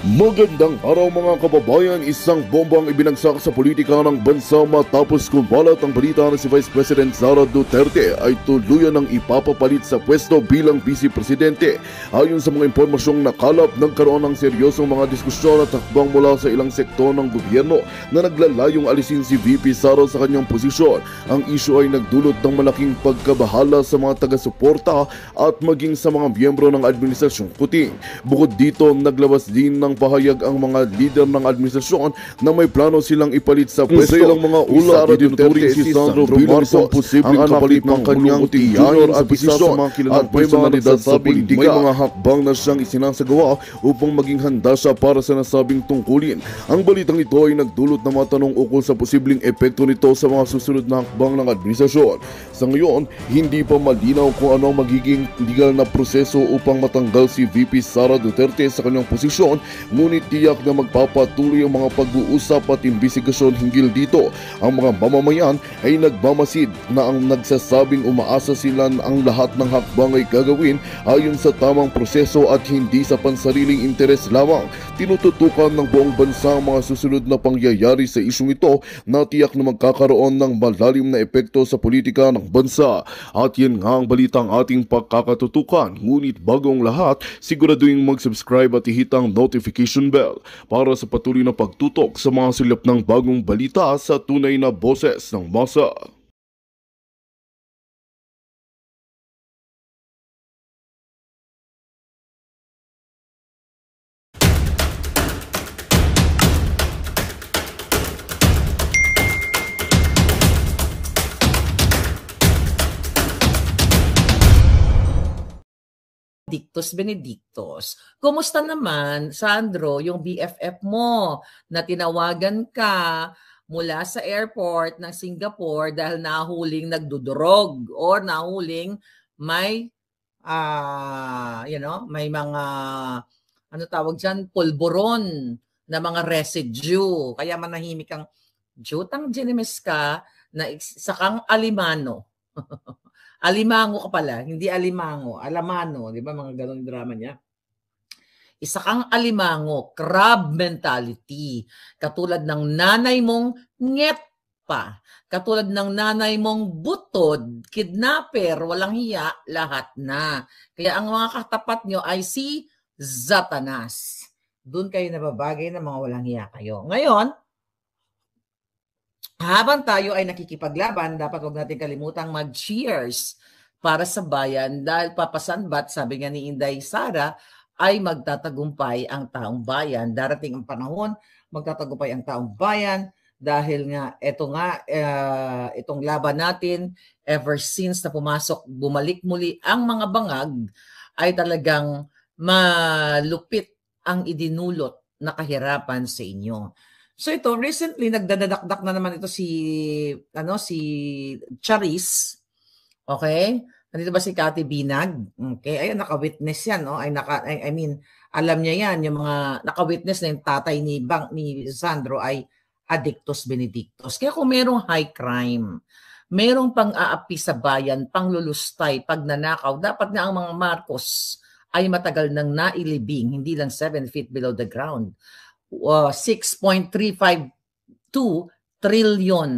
Magandang araw mga kababayan, isang bombang ibinagsak sa politika ng bansa matapos kumalat ang balita na si Vice President Sara Duterte ay tuluyan ng ipapapalit sa pwesto bilang Vice Presidente. Ayon sa mga impormasyong nakalap, nagkaroon ng seryosong mga diskusyon at hakbang mula sa ilang sektor ng gobyerno na naglalayong alisin si VP Sara sa kanyang posisyon. Ang isyu ay nagdulot ng malaking pagkabahala sa mga taga-suporta at maging sa mga miyembro ng Administrasyong Kuting. Bukod dito, naglabas din ng pahayag ang mga lider ng administrasyon na may plano silang ipalit sa pwesto. Sa ilang mga ulat, itinuturing si Sandro bilang isang posibleng kapalit ng kanyang tiyahin sa posisyon at may personalidad sa politika. May mga hakbang na siyang isinasagawa upang maging handa siya para sa nasabing tungkulin. Ang balitang ito ay nagdulot ng mga tanong ukol sa posibleng epekto nito sa mga susunod na hakbang ng administrasyon. Sa ngayon, hindi pa malinaw kung ano ang magiging legal na proseso upang matanggal si VP Sara Duterte sa kanyang posisyon. Ngunit tiyak na magpapatuloy ang mga pag-uusap at imbestigasyon hinggil dito. Ang mga mamamayan ay nagmamasid na ang nagsasabing umaasa sila na ang lahat ng hakbang ay gagawin ayon sa tamang proseso at hindi sa pansariling interes lamang. Tinututukan ng buong bansa ang mga susunod na pangyayari sa isyong ito na tiyak na magkakaroon ng malalim na epekto sa politika ng bansa. At yan nga ang balitang ating pagkakatutukan. Ngunit bago ang lahat, siguraduhin mag-subscribe at i-hit ang notification bell para sa patuloy na pagtutok sa mga silip ng bagong balita sa tunay na boses ng masa. Benedictus. Kumusta naman, Sandro, yung BFF mo na tinawagan ka mula sa airport ng Singapore dahil nahuling nagdudurog or nahuling may may mga tawag diyan, pulburon na mga residue. Kaya manahimik ang jutang ginimis ka na sakang alimano. Alimango ka pala, hindi alimango, alamano, di ba mga ganong drama niya? Isa kang alimango, crab mentality. Katulad ng nanay mong nget pa. Katulad ng nanay mong butod, kidnapper, walang hiya, lahat na. Kaya ang mga katapat nyo ay si Satanas. Doon kayo nababagay na mga walang hiya kayo. Ngayon, habang tayo ay nakikipaglaban, dapat huwag natin kalimutang mag-cheers para sa bayan dahil papasanbat, sabi nga ni Inday Sara, ay magtatagumpay ang taong bayan. Darating ang panahon, magtatagumpay ang taong bayan dahil nga itong laban natin ever since na bumalik muli ang mga bangag ay talagang malupit ang idinulot na kahirapan sa inyo. So ito, recently nagdadadakdak na naman ito si Charis. Okay? Nandito ba si Cathy Binag? Okay, ayun, naka-witness yan, no? Alam niya yan, yung mga naka-witness na yung tatay ni Sandro ay Addictus Benedictus. Kaya kung merong high crime, merong pang-aapi sa bayan, panglulustay, pagnanakaw, dapat nga ang mga Marcos ay matagal nang nailibing, hindi lang 7 feet below the ground. 6.352 trillion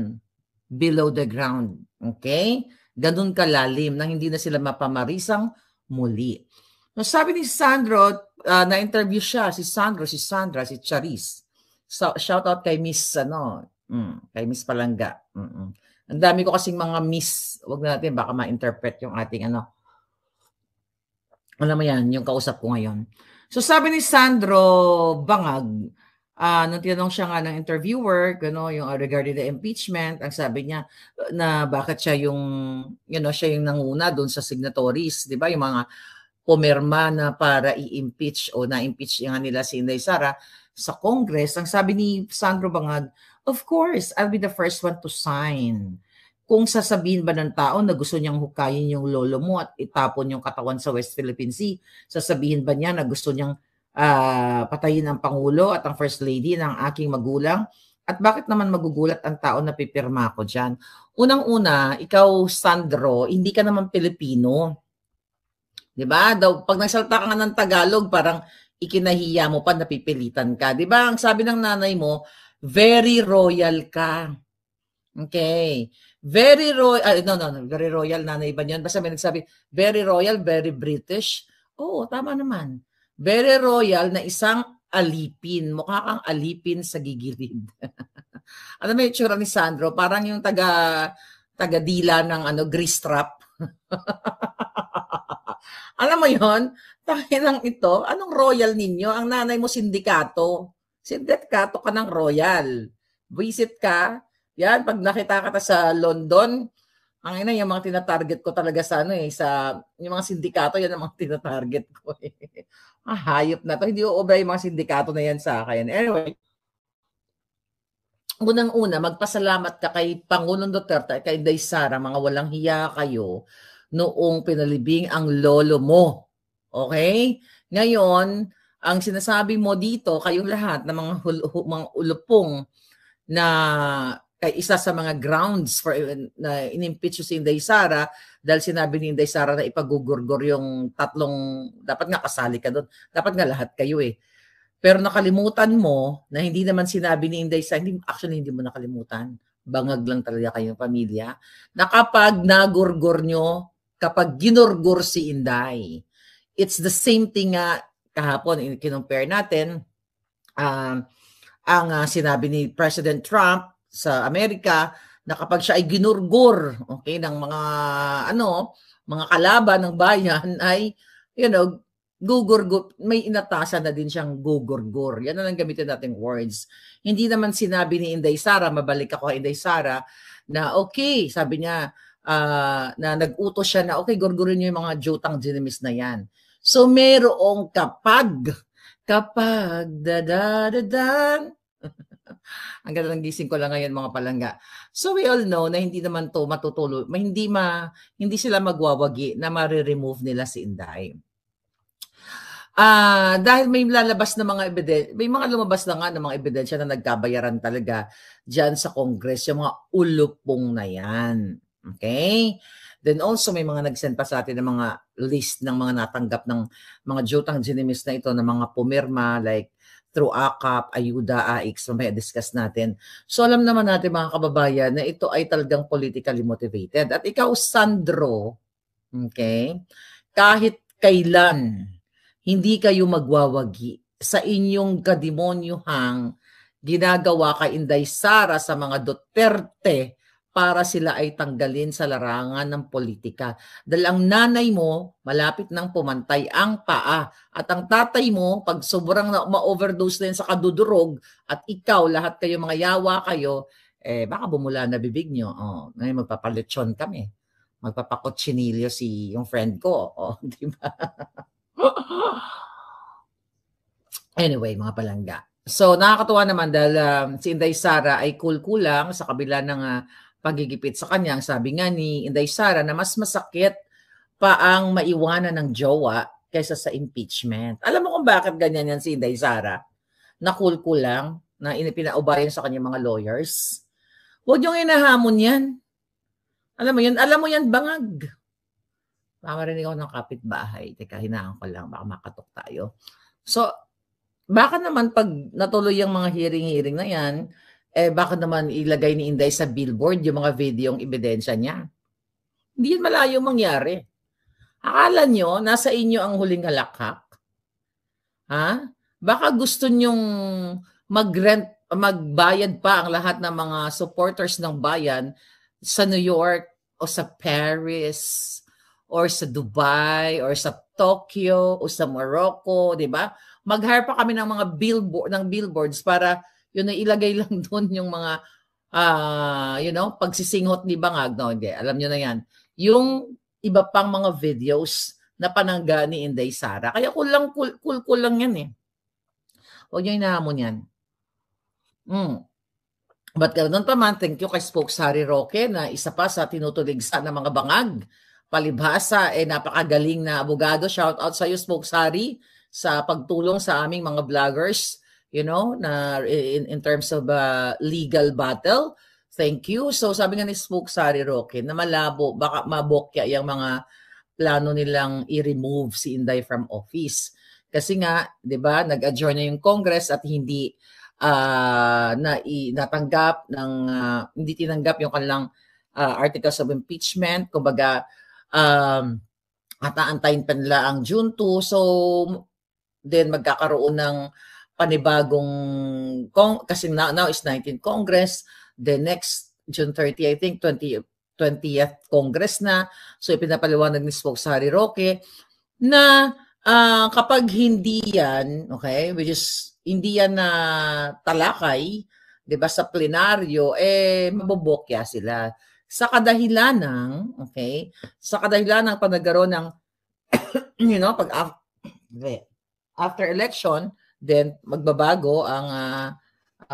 below the ground. Okay? Ganun kalalim na hindi na sila mapamarisang muli. So, sabi ni Sandro, na-interview siya, si Sandra, si Charis. So, shout out kay Miss, kay Miss Palangga. Ang dami ko kasing mga miss, wag natin, baka ma-interpret yung ating alam mo yan, yung kausap ko ngayon. So, sabi ni Sandro Bangag, nung tinanong siya nga ng interviewer, yung regarding the impeachment, ang sabi niya na bakit siya siya yung nanguna doon sa signatories, di ba? Yung mga pumirma na para i-impeach o na-impeach nga nila si Inday Sara sa Congress. Ang sabi ni Sandro Bangag, of course, I'll be the first one to sign. Kung sasabihin ba ng tao na gusto niyang hukayin yung lolo mo at itapon yung katawan sa West Philippine Sea, sasabihin ba niya na gusto niyang patayin ang Pangulo at ang First Lady ng aking magulang? At bakit naman magugulat ang tao na pipirma ko dyan? Unang-una, ikaw, Sandro, hindi ka naman Pilipino. Diba? Daw, pag nagsalta ka nga ng Tagalog, parang ikinahiya mo pa, napipilitan ka. Di ba? Ang sabi ng nanay mo, very royal ka. Okay. Very royal, no, very royal, nanay ba yun? Basta may nagsabi, very royal, very British. Oo, tama naman. Very royal na isang alipin. Mukha kang alipin sa gigilid. Alam mo yung tsura ni Sandro, parang yung taga-dila ng grease trap. Alam mo yon? Tanginang ito, anong royal ninyo? Ang nanay mo sindikato. Sindikato ka ng royal. Visit ka. Yan, pag nakita ka sa London, ang ina, yung mga tinatarget ko talaga sa yung mga sindikato, yan ang mga tinatarget ko. Hayop na to. Hindi uobra yung mga sindikato na yan sa akin. Anyway, unang-una, magpasalamat ka kay Pangulong Duterte, kay Inday Sara, mga walang hiya kayo, noong pinalibing ang lolo mo. Okay? Ngayon, ang sinasabi mo dito, kayong lahat na mga ulupong na kay isa sa mga grounds for na inimpeach si Inday Sara dahil sinabi ni Inday Sara na ipagugurgor yung tatlong, dapat nga kasali ka doon. Dapat nga lahat kayo eh. Pero nakalimutan mo na hindi naman sinabi ni Inday Sara, actually hindi mo nakalimutan, bangag lang talaga kayong pamilya, na kapag nagurgor nyo, kapag ginurgor si Inday, it's the same thing nga kahapon, kinumpare natin, ang sinabi ni President Trump sa Amerika na kapag siya ay ginurgor, okay, ng mga kalaban ng bayan ay, gugurgur, may inatasan na din siyang gugurgur. Yan ang gamitin nating words. Hindi naman sinabi ni Inday Sara, mabalik ako kay Inday Sara, na okay, sabi niya, na nag-utos siya na okay, gurgurin niyo yung mga jutang ginimis na yan. So merong kapag dadadan. Ang ganda ng gising ko lang ngayon mga palangga. So we all know na hindi naman to matutuloy, hindi sila magwawagi na ma-remove nila si Inday. Dahil may lalabas na mga ebidensya, may mga lumabas na nga ng mga ebidensya na nagkabayaran talaga diyan sa Congress, yung mga ulupong na yan. Okay? Then also may mga nag-send pa sa atin ng mga list ng mga natanggap ng mga jutang ginimis na ito, ng mga pumirma like through AKAP, Ayuda, AIX, mamaya discuss natin. So alam naman natin mga kababayan na ito ay talagang politically motivated. At ikaw, Sandro, okay, kahit kailan hindi kayo magwawagi sa inyong kademonyuhang ginagawa kay Inday Sara sa mga Duterte para sila ay tanggalin sa larangan ng politika. Dahil ang nanay mo, malapit nang pumantay ang paa. At ang tatay mo, pag sobrang ma-overdose na yun sa kadudurog, at ikaw, lahat kayo, mga yawa kayo, baka bumula na bibig nyo. Ngayon magpapalechon kami. Magpapakotsinilyo yung friend ko. Di ba? Anyway, mga palangga. So, nakakatuwa naman dahil si Inday Sara ay cool lang sa kabila ng pagigipit sa kanya. Ang sabi nga ni Inday Sara na mas masakit pa ang maiwanan ng jowa kaysa sa impeachment. Alam mo kung bakit ganyan yan si Inday Sara? Na cool lang, na pinaubayan sa kanyang mga lawyers. Huwag niyong inahamon yan. Alam mo yan, bangag. Marinig ako ng kapitbahay. Teka, hinaan ko lang, baka makatok tayo. So, baka naman pag natuloy yung mga hearing na yan, baka naman ilagay ni Inday sa billboard yung mga videong ebidensya niya. Hindi yan malayo mangyari. Akala nyo, nasa inyo ang huling halakhak? Ha? Baka gusto nyong magbayad pa ang lahat ng mga supporters ng bayan sa New York o sa Paris or sa Dubai or sa Tokyo o sa Morocco, di ba? Mag-hire pa kami ng mga billboards para yun na ilagay lang doon yung mga pagsisinghot ni Bangag. No, hindi. Alam nyo na yan. Yung iba pang mga videos na panangga ni Inday Sara. Kaya cool lang yan eh. Huwag nyo inahamon yan. But ganoon pa man, thank you kay Spokes Harry Roque na isa pa sa tinutuligsa ng mga bangag. Palibhasa, napakagaling na abogado. Shout out sa iyo, Spokes Harry, sa pagtulong sa aming mga vloggers, na in terms of legal battle. Thank you. So sabi nga ni Spokes Harry Roque na malabo, baka mabokya yung mga plano nilang i-remove si Inday from office. Kasi nga, 'di ba, nag-adjourn na yung Congress at hindi natanggap ng hindi tinanggap yung kanilang articles of impeachment. Kumbaga, at aantayin pa nila ang June 2. So, then magkakaroon ng panibagong kasi now is 19th Congress. The next June 30, I think 20th Congress na. So, ipinapaliwanag ni Spokesman Harry Roque na kapag hindi yan, okay, which is hindi yan na talakay, 'di ba, sa plenaryo, mabobokya sila. Sa kadahilan ng, okay, sa kadahilan ng panagkaroon ng, after election, then magbabago ang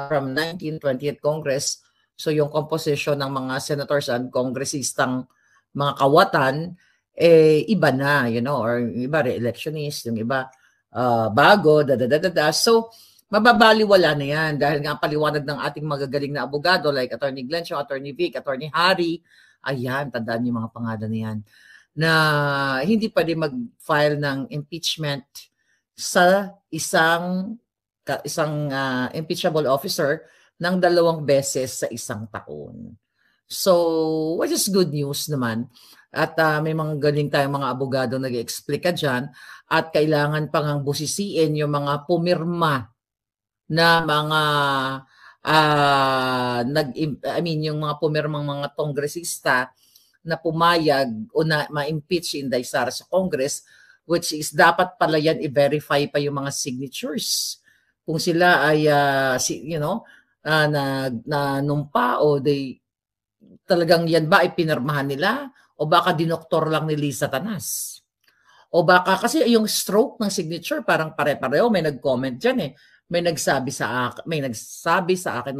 from 19th, 20th Congress. So yung composition ng mga senators and congressistang mga kawatan, iba na, or yung iba re-electionist, yung iba bago, So, mababaliwala na yan dahil nga paliwanag ng ating magagaling na abogado like Attorney Glencio, Attorney Vic, Attorney Harry, ayan, tandaan yung mga pangalan na yan, na hindi pwede mag-file ng impeachment sa isang impeachable officer ng 2 beses sa isang taon. So, which is good news naman. At may mga galing tayong mga abogado nag-explica dyan at kailangan pang ang busisiin yung mga pumirma na mga yung mga pumirmang mga kongresista na pumayag o na ma-impeach si Inday Sara sa Congress, which is dapat pala yan i-verify pa yung mga signatures. Kung sila ay nanumpa o talagang yan ba ay pinirmahan nila o baka dinoktor lang ni Lisa Tanas. O baka kasi yung stroke ng signature parang pare-pareho. May nag-comment dyan May nagsabi sa akin, may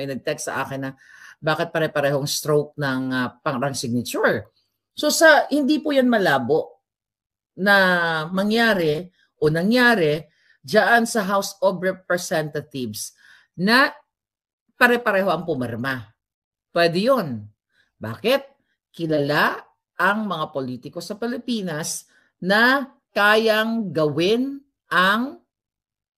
nag-text sa akin na bakit pare-parehong stroke ng parang signature. So hindi po yan malabo na nangyari diyan sa House of Representatives na pare-pareho ang pumirma. Pwede yun. Bakit? Kilala ang mga politiko sa Pilipinas na kayang gawin ang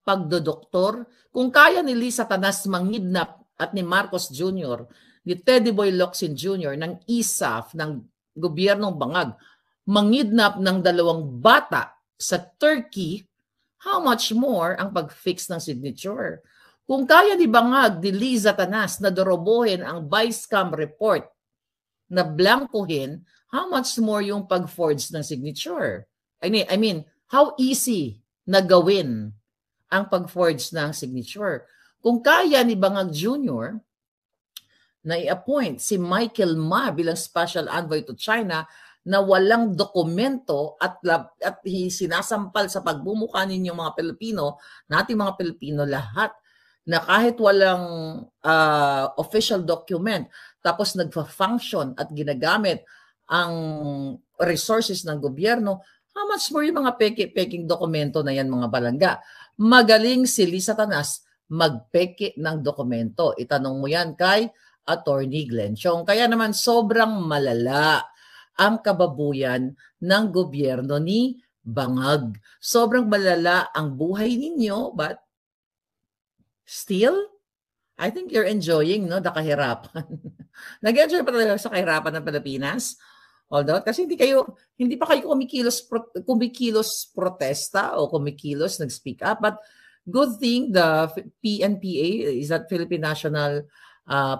pagdodoktor. Kung kaya ni Lisa Tanas mangidnap at ni Marcos Jr., ni Teddy Boy Locsin Jr., ng ISAF, ng gobyernong Bangag, mangidnap ng 2 bata sa Turkey, how much more ang pag-fix ng signature? Kung kaya ni Bangag, ni Liza Tanas na dorobohin ang Vice-Cam report, na blankuhin, how much more yung pag-forge ng signature? I mean, how easy na gawin ang pag-forge ng signature? Kung kaya ni Bangag Jr. na i-appoint si Michael Ma bilang special envoy to China na walang dokumento at sinasampal sa pagbumuka ninyong mga Pilipino, nating mga Pilipino lahat, na kahit walang official document, tapos nagfa-function at ginagamit ang resources ng gobyerno, how much more yung mga peke-peking dokumento na yan, mga balangga? Magaling si Lisa Tanas magpeke ng dokumento. Itanong mo yan kay Attorney Glencio. Kaya naman sobrang malala ang kababuyan ng gobyerno ni Bangag. Sobrang malala ang buhay ninyo, but still, I think you're enjoying the kahirapan. Nag-enjoy pa talaga sa kahirapan ng Pilipinas? Although, kasi hindi pa kayo kumikilos protesta o kumikilos nag-speak up. But good thing, the PNPA is that Philippine National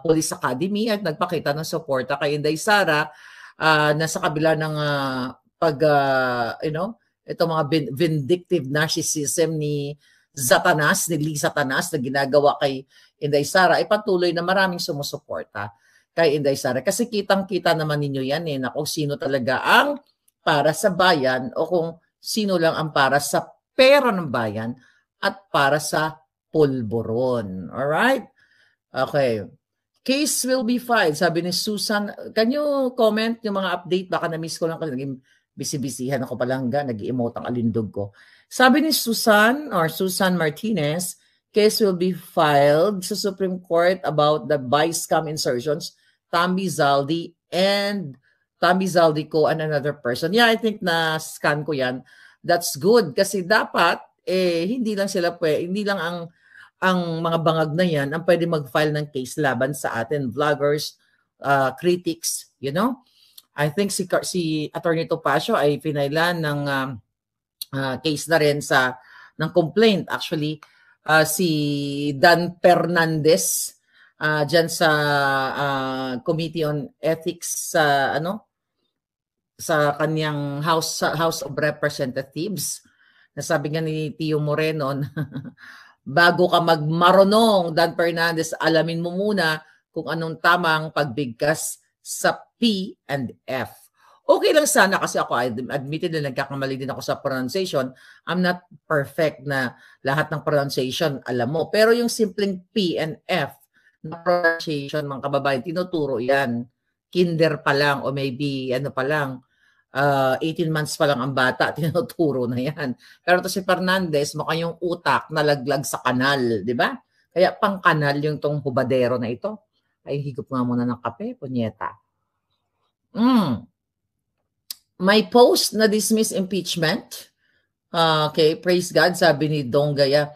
Police Academy at nagpakita ng suporta kay Inday Sara na sa kabila ng itong mga vindictive narcissism ni Lisa Tanas na ginagawa kay Inday Sara, ay patuloy na maraming sumusuporta kay Inday Sara. Kasi kitang-kita naman ninyo yan na kung sino talaga ang para sa bayan o kung sino lang ang para sa pera ng bayan at para sa pulburon. Alright? Okay. Case will be filed. Sabi ni Susan, can you comment yung mga update? Baka na-miss ko lang kasi naging busy-busyhan ako palangga, nag-i-emote ang alindog ko. Sabi ni Susan Martinez, case will be filed sa Supreme Court about the Vice-Cam insertions, Tammy Zaldi ko and another person. Yeah, I think na-scan ko yan. That's good kasi dapat hindi lang sila hindi lang ang mga bangag na yan ang pwede mag-file ng case laban sa atin, vloggers, critics, you know. I think si Attorney Topacio ay pinailan ng case na rin ng complaint. Actually, si Dan Fernandez dyan sa Committee on Ethics sa kanyang House of Representatives. Nasabi nga ni Tio Moreno, bago ka magmarunong, Dan Fernandez, alamin mo muna kung anong tamang pagbigkas sa P and F. Okay lang sana kasi ako, admitted na nagkakamali din ako sa pronunciation. I'm not perfect na lahat ng pronunciation alam mo. Pero yung simpleng P and F na pronunciation, mga kababayan, tinuturo yan. Kinder pa lang o maybe pa lang, 18 months pa lang ang bata, tinuturo na yan. Pero to si Fernandez, mukhang yung utak nalaglag sa kanal, di ba? Kaya pang kanal yung tong hubadero na ito. Ay, higop nga muna ng kape, punyeta. May post na dismiss impeachment. Okay, praise God, sabi ni Dong Gaya.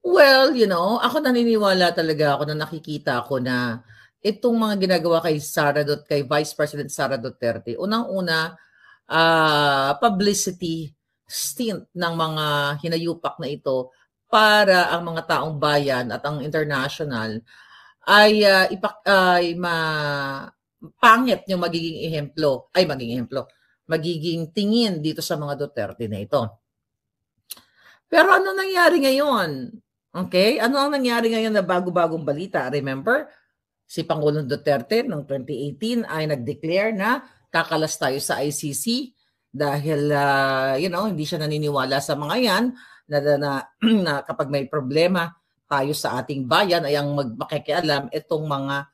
Well, ako naniniwala talaga ako na nakikita ko na itong mga ginagawa kay Vice President Sara Duterte, unang-una, publicity stint ng mga hinayupak na ito para ang mga taong bayan at ang international ay pangit yung magiging tingin dito sa mga Duterte na ito. Pero ano nangyari ngayon? Okay? Ano ang nangyari ngayon na bago-bagong balita? Remember, si Pangulong Duterte noong 2018 ay nag-declare na kakalas tayo sa ICC dahil, hindi siya naniniwala sa mga yan na kapag may problema tayo sa ating bayan ay ang makikialam itong mga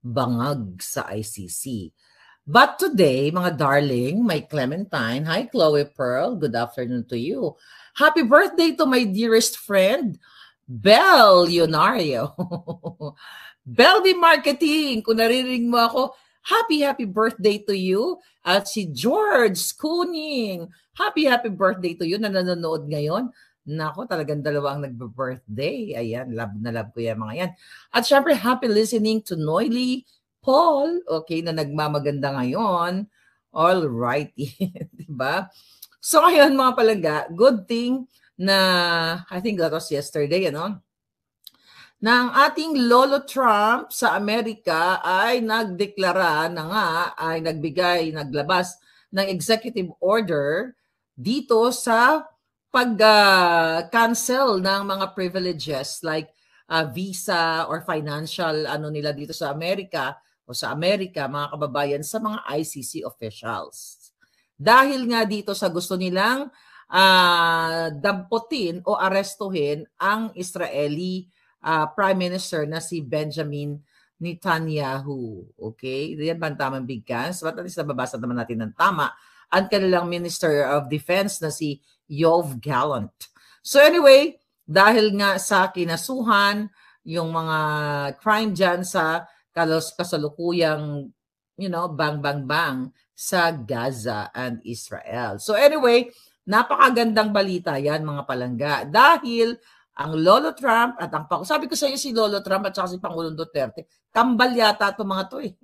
bangag sa ICC. But today, mga darling, my Clementine, hi Chloe Pearl, good afternoon to you. Happy birthday to my dearest friend, Bel Leonario. Bel Di Marketing, kung naririnig mo ako, happy birthday to you. At si George Kuning, happy birthday to you na nanonood ngayon. Nako, talagang dalawang nagbe-birthday. Ayan, love na love ko yan mga yan. At syempre, happy listening to Noily Paul, okay, na nagmamaganda ngayon. All righty, diba? So ngayon mga palangga, good thing na, I think that was yesterday, na ang ating Lolo Trump sa Amerika ay nagdeklara na nga, ay naglabas ng executive order dito sa pag-cancel ng mga privileges like visa or financial nila dito sa Amerika o sa Amerika, mga kababayan, sa mga ICC officials. Dahil nga dito sa gusto nilang damputin o arestuhin ang Israeli Prime Minister na si Benjamin Netanyahu. Okay? Yan ba ang tamang bigkas? But at least nababasa naman natin ng tama. Ang kanilang Minister of Defense na si Yoav Gallant. So anyway, dahil nga sa kinasuhan, yung mga crime dyan sa kasalukuyang, bang sa Gaza and Israel. So anyway, napakagandang balita yan mga palangga. Dahil ang Lolo Trump at sabi ko sa iyo si Lolo Trump at saka si Pangulong Duterte, kambal yata itong mga to eh.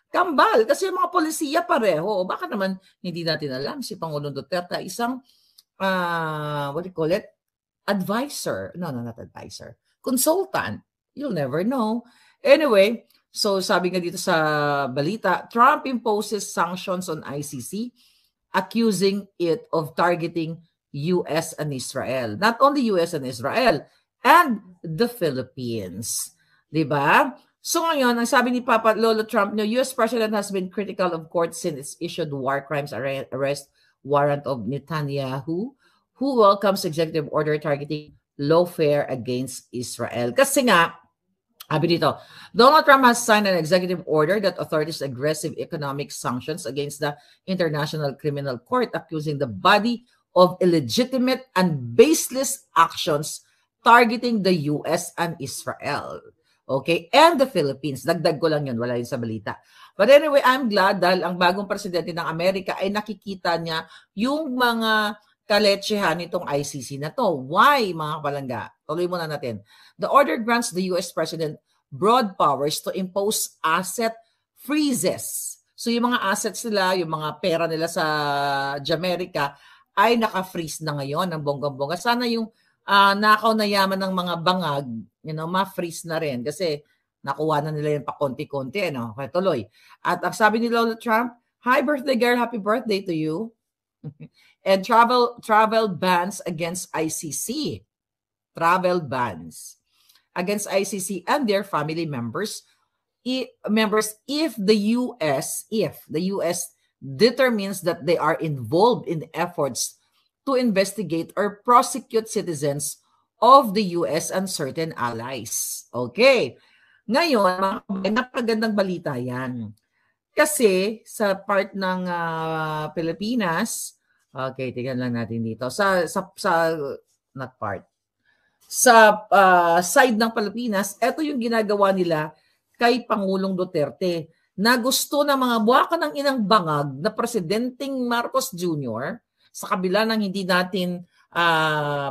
Kambal, kasi yung mga polisiya pareho. Baka naman hindi natin alam si Pangulong Duterte isang, what do you call it? Advisor. No, not advisor. Consultant. You'll never know. Anyway, so sabi nga dito sa balita, Trump imposes sanctions on ICC, accusing it of targeting US and Israel. Not only US and Israel, and the Philippines. Diba? So ngayon, ang sabi ni Papa Lolo Trump, US President has been critical of court since it's issued war crimes arrest warrant of Netanyahu, who welcomes executive order targeting lawfare against Israel. Kasi nga, sabi dito, Donald Trump has signed an executive order that authorizes aggressive economic sanctions against the International Criminal Court, accusing the body of illegitimate and baseless actions targeting the US and Israel. Okay? And the Philippines. Dagdag ko lang yun. Wala yun sa balita. But anyway, I'm glad dahil ang bagong presidente ng Amerika ay nakikita niya yung mga kaletsehan nitong ICC na to. Why, mga palangga? Tuloy muna natin. The order grants the US President broad powers to impose asset freezes. So yung mga assets nila, yung mga pera nila sa Jamaica ay naka-freeze na ngayon ng bonggang-bongga. Sana yung nakaw na yaman ng mga bangag, ma-freeze na rin kasi nakuha na nila yung pa konti-konti. Kaya tuloy. At ang sabi ni Lola Trump, "Hi birthday girl, happy birthday to you." And travel bans against ICC. Travel bans against ICC and their family members if the US determines that they are involved in efforts to investigate or prosecute citizens of the US and certain allies. Okay. Ngayon, napakagandang balita yan. Kasi sa part ng Pilipinas, okay, tingnan lang natin dito. Not part. Sa side ng Pilipinas, ito yung ginagawa nila kay Pangulong Duterte na gusto ng mga buwaka ng inang bangag na Presidenteng Marcos Jr. sa kabila ng hindi natin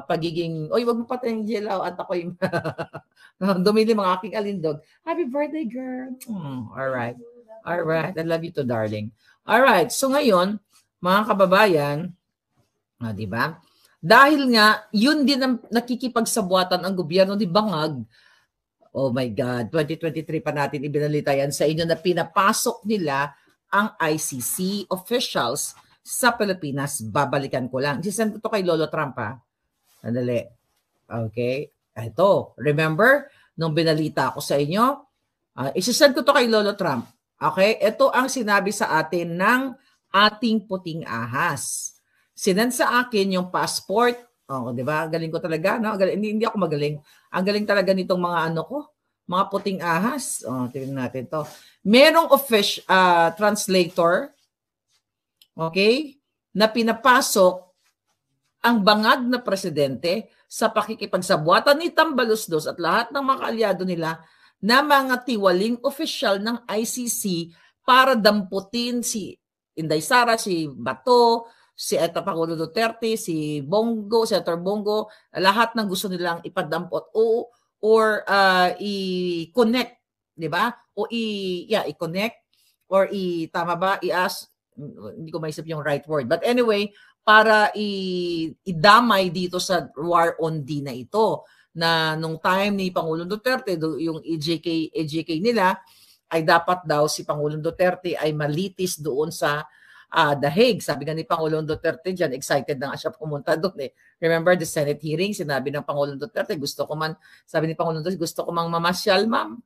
pagiging, oy, wag mo patayin Jelaw at ako'y dumili mga aking alindog. Happy birthday, girl. Alright. Alright. I love you too, darling. Alright. So ngayon, mga kababayan, di ba? Dahil nga, yun din ang nakikipagsabuatan ang gobyerno ni Bangag. Oh my God, 2023 pa natin ibinalita yan sa inyo na pinapasok nila ang ICC officials sa Pilipinas. Babalikan ko lang. Isisend ko to kay Lolo Trump, ha? Sandali. Okay. Ito. Remember, nung binalita ko sa inyo, isisend ko to kay Lolo Trump. Okay? Ito ang sinabi sa atin ng ating puting ahas. Sinend sa akin yung passport. Oh, di ba? Galing ko talaga, no? Hindi ako magaling. Ang galing talaga nitong mga mga puting ahas. Oh, tingnan natin to. Merong translator, okay, na pinapasok ang bangag na presidente sa pakikipagsabuatan ni Tambaluslos at lahat ng mga kaalyado nila na mga tiwaling opisyal ng ICC para damputin si Inday Sara, si Bato, si Pangulo Duterte, si Bongo, Senator Bongo, lahat ng gusto nilang ipadampot or i-connect, di ba? O i-connect or tama ba? I-ask, hindi ko maisip yung right word. But anyway, para idamay dito sa war on D na ito na nung time ni Pangulong Duterte, yung EJK nila, ay dapat daw si Pangulong Duterte ay malitis doon sa The Hague. Sabi nga ni Pangulong Duterte dyan, excited na nga siya pumunta doon eh. Remember the Senate hearing, sinabi ng Pangulong Duterte, sabi ni Pangulong Duterte, gusto ko mang mamasyal, ma'am.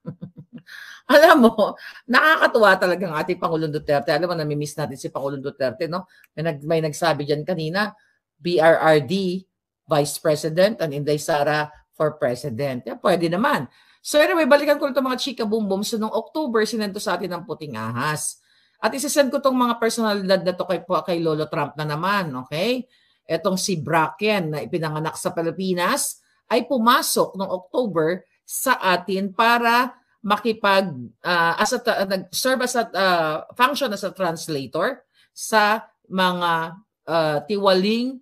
Alam mo, nakakatuwa talaga ang ating Pangulong Duterte. Alam mo, namimiss natin si Pangulong Duterte, no? May nagsabi dyan kanina, BRRD, Vice President, and Inday Sara for President. Yeah, pwede naman. So anyway, balikan ko ito mga chika boom boom. So noong October, sinento sa atin ng puting ahas. At isasend ko itong mga personalidad na to kay Lolo Trump na naman, okay? Etong si Bracken na ipinanganak sa Pilipinas ay pumasok noong October sa atin para serve as a function as a translator sa mga tiwaling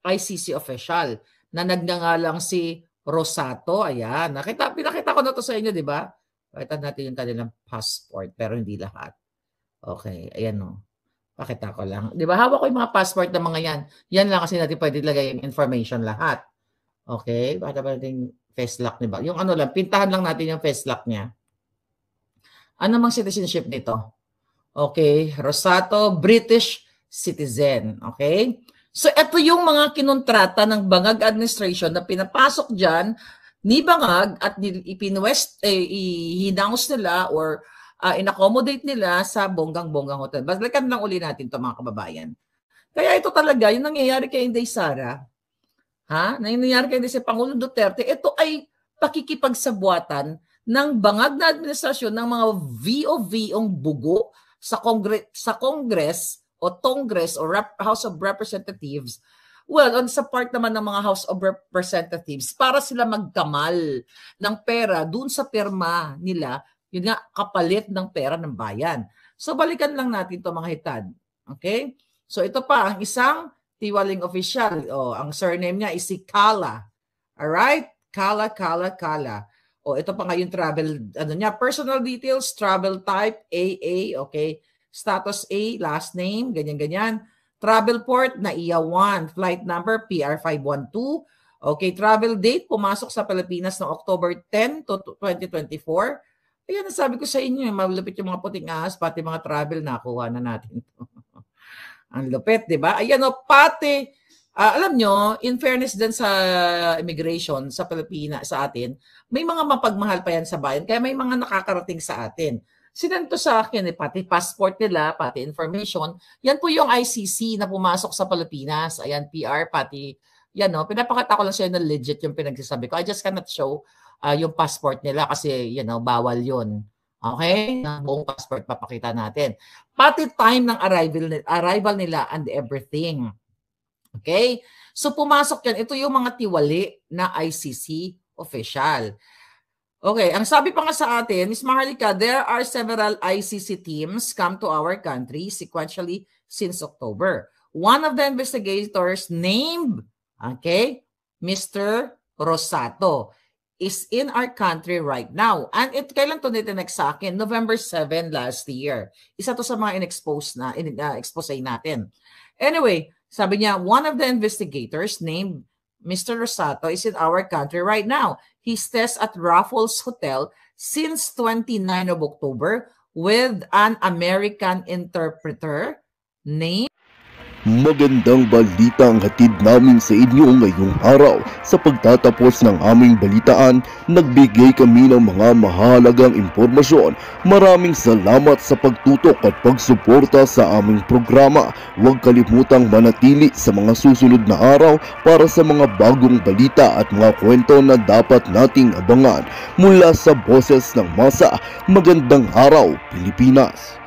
ICC official na nagngangalang si Rosato. Ayan, pinakita ko na to sa inyo, di ba? Pakita natin yung kanilang passport pero hindi lahat. Okay, ayan o. Pakita ko lang. Di ba, hawak ko yung mga passport ng mga yan. Yan lang kasi natin pwede lagay yung information lahat. Okay, pakita ba natin yung face lock niya? Yung ano lang, pintahan lang natin yung face lock niya. Ano mang citizenship nito? Okay, Rosato, British citizen. Okay? So, ito yung mga kinontrata ng Bangag administration na pinapasok dyan ni Bangag at i-hinaus nila or in-accommodate nila sa bonggang-bonggang hotel. Balikan lang uli natin ito mga kababayan. Kaya ito talaga, yung nangyayari kay Inday Sara, nangyayari kay si Pangulong Duterte, ito ay pakikipagsabuatan ng bangag na administrasyon ng mga VOV-ong bugo sa Congress o House of Representatives. Well, sa part naman ng mga House of Representatives, para sila magkamal ng pera dun sa pirma nila, yun nga, kapalit ng pera ng bayan. So, balikan lang natin ito mga hitad. Okay? So, ito pa, ang isang tiwaling official. Ang surname niya is si Kala. Alright? Kala. Ito pa nga yung travel, personal details, travel type, AA, okay. Status A, last name, ganyan. Travel port, NAIA 1. Flight number, PR512. Okay, travel date, pumasok sa Pilipinas noong October 10 to 2024. Ayan, sabi ko sa inyo, malupit yung mga puting ahas, pati mga travel, nakuha na natin. Ang lupit, di ba? Ayan pati, alam nyo, in fairness din sa immigration sa Pilipinas, sa atin, may mga mapagmahal pa yan sa bayan, kaya may mga nakakarating sa atin. Sinento sa akin, pati passport nila, pati information, yan po yung ICC na pumasok sa Pilipinas. Ayan, PR, pati, yan pinapakita ko lang sa'yo na legit yung pinagsasabi ko. I just cannot show yung passport nila kasi, bawal yun. Okay? Buong passport papakita natin. Pati time ng arrival nila and everything. Okay? So pumasok yan. Ito yung mga tiwali na ICC official. Okay, ang sabi pa nga sa atin, Ms. Maharlika, there are several ICC teams come to our country sequentially since October. One of the investigators named, Mr. Rosato, is in our country right now. And kailan to nitinek sa akin? November 7 last year. Isa to sa mga in-expose natin. Anyway, sabi niya, one of the investigators named Mr. Rosato is in our country right now. He stays at Raffles Hotel since 29 of October with an American interpreter named... Magandang balita ang hatid namin sa inyo ngayong araw. Sa pagtatapos ng aming balitaan, nagbigay kami ng mga mahalagang impormasyon. Maraming salamat sa pagtutok at pagsuporta sa aming programa. Huwag kalimutang manatili sa mga susunod na araw para sa mga bagong balita at mga kwento na dapat nating abangan. Mula sa Boses ng Masa, magandang araw, Pilipinas!